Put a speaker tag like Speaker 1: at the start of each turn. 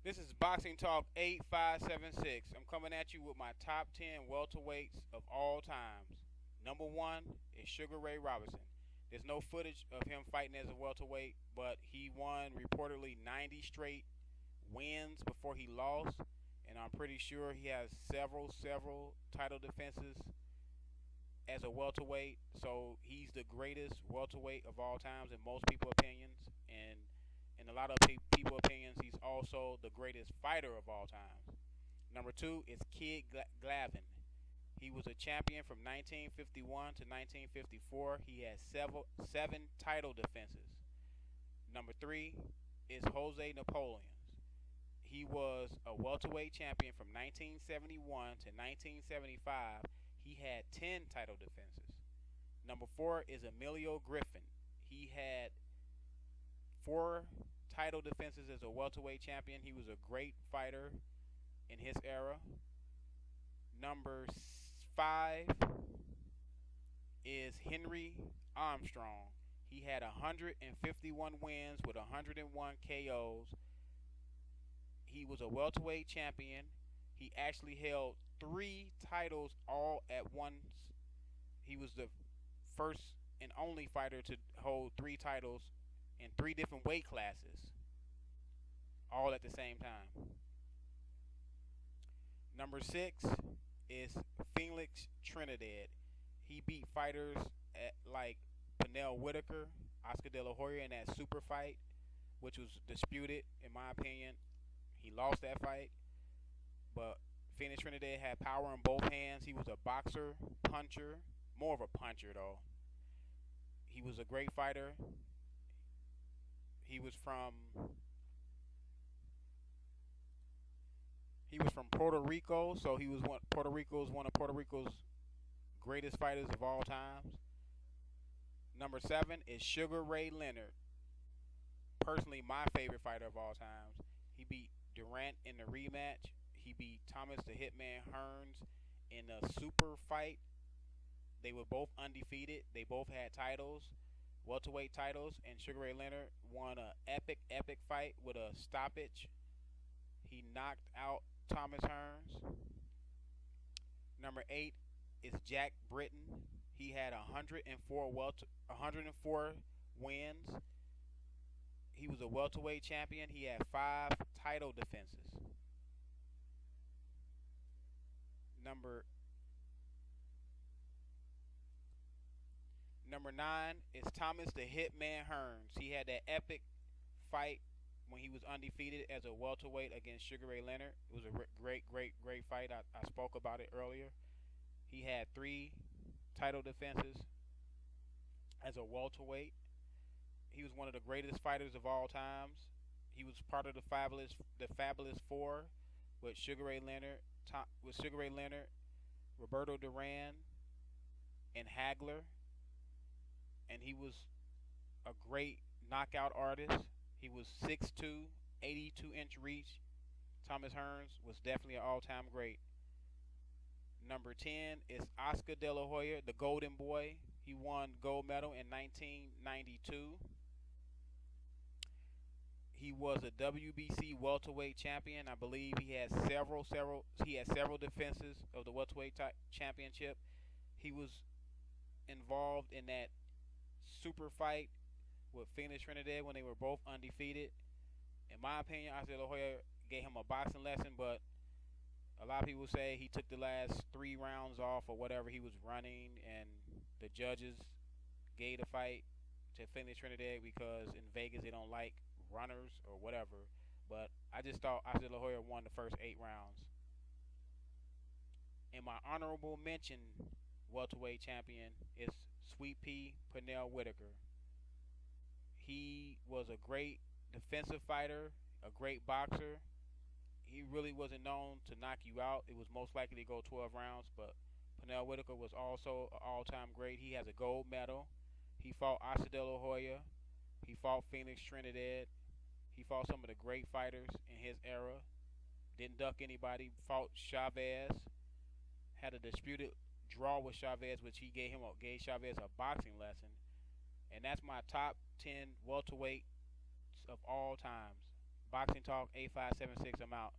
Speaker 1: This is Boxing Talk 8576. I'm coming at you with my top 10 welterweights of all times. Number one is Sugar Ray Robinson. There's no footage of him fighting as a welterweight, but he won reportedly 90 straight wins before he lost, and I'm pretty sure he has several title defenses as a welterweight. So he's the greatest welterweight of all times in most people's opinions, and in a lot of people's opinions, he's also the greatest fighter of all time. Number two is Kid Glavin. He was a champion from 1951 to 1954. He has seven title defenses. Number three is Jose Napoleon. He was a welterweight champion from 1971 to 1975. He had 10 title defenses. Number four is Emilio Griffin. He had four title defenses as a welterweight champion. He was a great fighter in his era. Number five is Henry Armstrong. He had 151 wins with 101 KOs. He was a welterweight champion. He actually held three titles all at once. He was the first and only fighter to hold three titles in three different weight classes, all at the same time. Number six is Felix Trinidad. He beat fighters like Pernell Whitaker, Oscar De La Hoya in that super fight, which was disputed, in my opinion. He lost that fight, but Felix Trinidad had power in both hands. He was a boxer, puncher, more of a puncher though. He was a great fighter. He was from Puerto Rico, so he was one of Puerto Rico's greatest fighters of all times. Number seven is Sugar Ray Leonard. Personally, my favorite fighter of all times. He beat Durant in the rematch. He beat Thomas the Hitman Hearns in a super fight. They were both undefeated. They both had titles, welterweight titles, and Sugar Ray Leonard won an epic fight with a stoppage. He knocked out Thomas Hearns. Number eight is Jack Britton. He had 104 wins. He was a welterweight champion. He had five title defenses. Number nine is Thomas the Hitman Hearns. He had that epic fight when he was undefeated as a welterweight against Sugar Ray Leonard. It was a great fight. I spoke about it earlier. He had three title defenses as a welterweight. He was one of the greatest fighters of all times. He was part of the Fabulous Four with Sugar Ray Leonard, Roberto Duran, and Hagler. And he was a great knockout artist. He was 6'2", 82-inch reach. Thomas Hearns was definitely an all-time great. Number 10 is Oscar De La Hoya, the Golden Boy. He won gold medal in 1992. He was a WBC welterweight champion. I believe he had several defenses of the welterweight championship. He was involved in that super fight with Felix Trinidad when they were both undefeated. In my opinion, Oscar De La Hoya gave him a boxing lesson, but a lot of people say he took the last 3 rounds off or whatever he was running, and the judges gave the fight to Felix Trinidad because in Vegas they don't like runners or whatever. But I just thought Oscar De La Hoya won the first 8 rounds. And my honorable mention welterweight champion is Sweet Pea Pernell Whitaker. He was a great defensive fighter, a great boxer. He really wasn't known to knock you out. It was most likely to go 12 rounds, but Pernell Whitaker was also an all-time great. He has a gold medal. He fought Oscar De La Hoya. He fought Felix Trinidad. He fought some of the great fighters in his era. Didn't duck anybody. Fought Chavez. Had a disputed draw with Chavez, which he gave Chavez a boxing lesson. And that's my top 10 welterweights of all times. Boxing Talk 8576. I'm out.